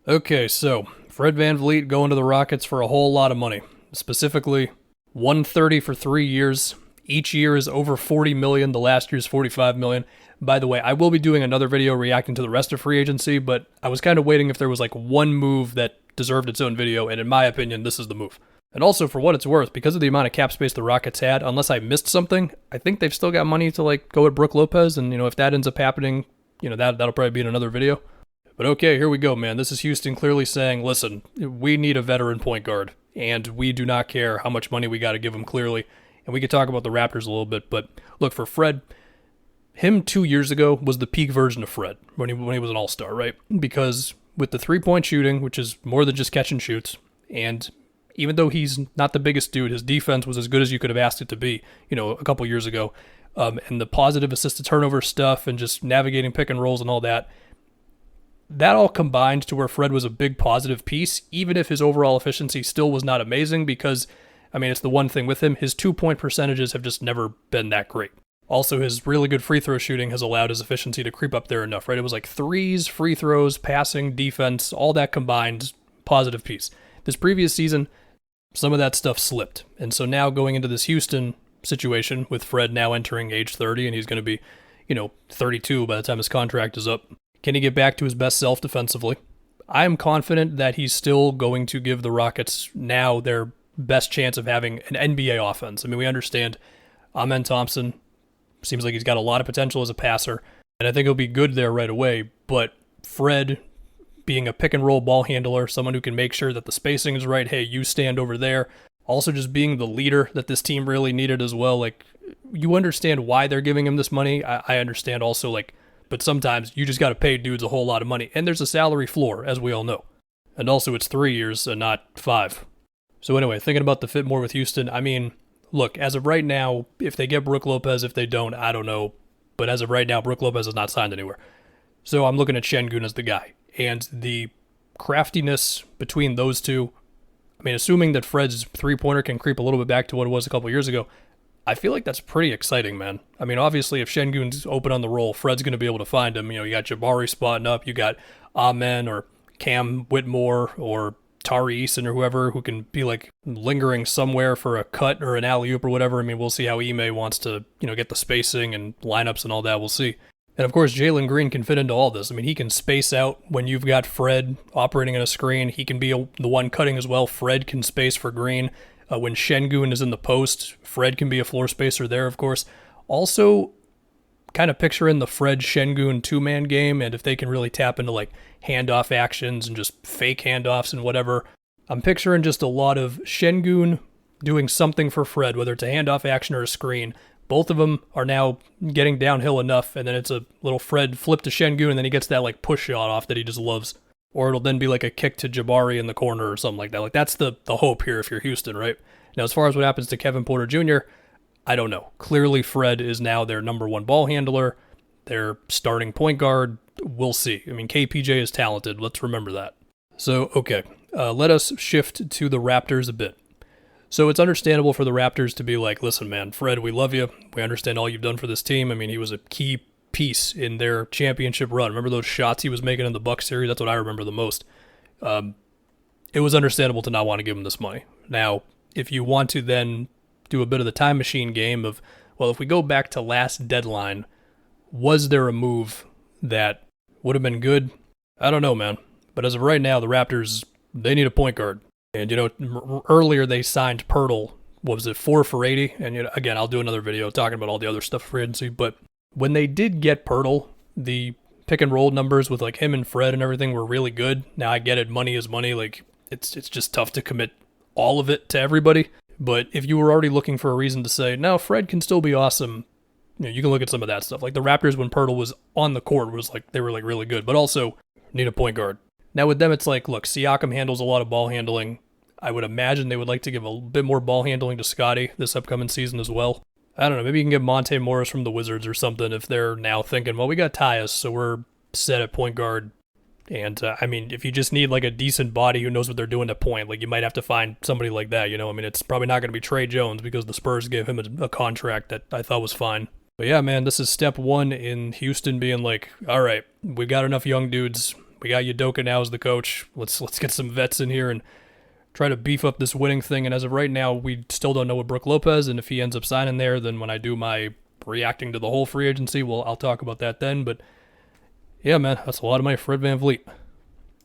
Okay, so Fred VanVleet going to the Rockets for a whole lot of money. Specifically, 130 for 3 years. Each year is over 40 million. The last year's 45 million. By the way, I will be doing another video reacting to the rest of free agency, but I was kind of waiting if there was like one move that deserved its own video, and in my opinion, this is the move. And also, for what it's worth, because of the amount of cap space the Rockets had, unless I missed something, I think they've still got money to like go at Brook Lopez, and if that ends up happening, that'll probably be in another video. But okay, here we go, man. This is Houston clearly saying, listen, we need a veteran point guard, and we do not care how much money we got to give him, clearly. And we could talk about the Raptors a little bit, but look, for Fred, him 2 years ago was the peak version of Fred when he was an all-star, right? Because with the three-point shooting, which is more than just catch and shoots, and even though he's not the biggest dude, his defense was as good as you could have asked it to be, a couple years ago. And the positive assist-to-turnover stuff and just navigating pick and rolls and all that, that all combined to where Fred was a big positive piece, even if his overall efficiency still was not amazing because, it's the one thing with him, his 2-point percentages have just never been that great. Also, his really good free throw shooting has allowed his efficiency to creep up there enough, right? It was like threes, free throws, passing, defense, all that combined, positive piece. This previous season, some of that stuff slipped. And so now going into this Houston situation with Fred now entering age 30, and he's going to be, 32 by the time his contract is up. Can he get back to his best self defensively? I am confident that he's still going to give the Rockets now their best chance of having an NBA offense. We understand Amen Thompson seems like he's got a lot of potential as a passer, and I think he'll be good there right away. But Fred, being a pick and roll ball handler, someone who can make sure that the spacing is right, hey, you stand over there. Also just being the leader that this team really needed as well. Like, you understand why they're giving him this money. I understand also, but sometimes you just got to pay dudes a whole lot of money. And there's a salary floor, as we all know. And also it's 3 years and not 5. So anyway, thinking about the fit more with Houston, look, as of right now, if they get Brook Lopez, if they don't, I don't know. But as of right now, Brook Lopez is not signed anywhere. So I'm looking at Şengün as the guy. And the craftiness between those two, assuming that Fred's three-pointer can creep a little bit back to what it was a couple years ago, I feel like that's pretty exciting, man. Obviously, if Şengün's open on the roll, Fred's going to be able to find him. You got Jabari spotting up. You got Amen or Cam Whitmore or Tari Eason or whoever who can be lingering somewhere for a cut or an alley-oop or whatever. We'll see how Ime wants to, get the spacing and lineups and all that. We'll see. And of course, Jalen Green can fit into all this. He can space out when you've got Fred operating in a screen. He can be the one cutting as well. Fred can space for Green. When Şengün is in the post, Fred can be a floor spacer there, of course. Also, kind of picturing the Fred Şengün two-man game, and if they can really tap into handoff actions and just fake handoffs and whatever. I'm picturing just a lot of Şengün doing something for Fred, whether it's a handoff action or a screen. Both of them are now getting downhill enough, and then it's a little Fred flip to Şengün, and then he gets that push shot off that he just loves. Or it'll then be a kick to Jabari in the corner or something like that. That's the hope here if you're Houston, right? Now, as far as what happens to Kevin Porter Jr., I don't know. Clearly, Fred is now their number one ball handler, their starting point guard. We'll see. KPJ is talented. Let's remember that. So, okay, let us shift to the Raptors a bit. So it's understandable for the Raptors to be listen, man, Fred, we love you. We understand all you've done for this team. He was a key piece in their championship run. Remember those shots he was making in the Bucks series? That's what I remember the most. It was understandable to not want to give him this money. Now, if you want to then do a bit of the time machine game of, well, if we go back to last deadline, was there a move that would have been good? I don't know, man. But as of right now, the Raptors, they need a point guard. And, earlier they signed Pirtle, what was it, 4 for $80? And, again, I'll do another video talking about all the other stuff for free agency. But when they did get Pirtle, the pick and roll numbers with him and Fred and everything were really good. Now, I get it, money is money. It's just tough to commit all of it to everybody. But if you were already looking for a reason to say, no, Fred can still be awesome, you can look at some of that stuff. The Raptors, when Pirtle was on the court, was they were really good, but also need a point guard. Now with them, it's look, Siakam handles a lot of ball handling. I would imagine they would like to give a bit more ball handling to Scotty this upcoming season as well. I don't know, maybe you can get Monte Morris from the Wizards or something if they're now thinking, well, we got Tyus, so we're set at point guard. And, if you just need a decent body who knows what they're doing at point, you might have to find somebody like that, it's probably not going to be Trey Jones because the Spurs gave him a contract that I thought was fine. But yeah, man, this is step one in Houston being all right, we've got enough young dudes. We got Udoka now as the coach. Let's get some vets in here and try to beef up this winning thing. And as of right now, we still don't know what Brook Lopez, and if he ends up signing there, then when I do my reacting to the whole free agency, well, I'll talk about that then. But yeah, man, that's a lot of money for Fred VanVleet.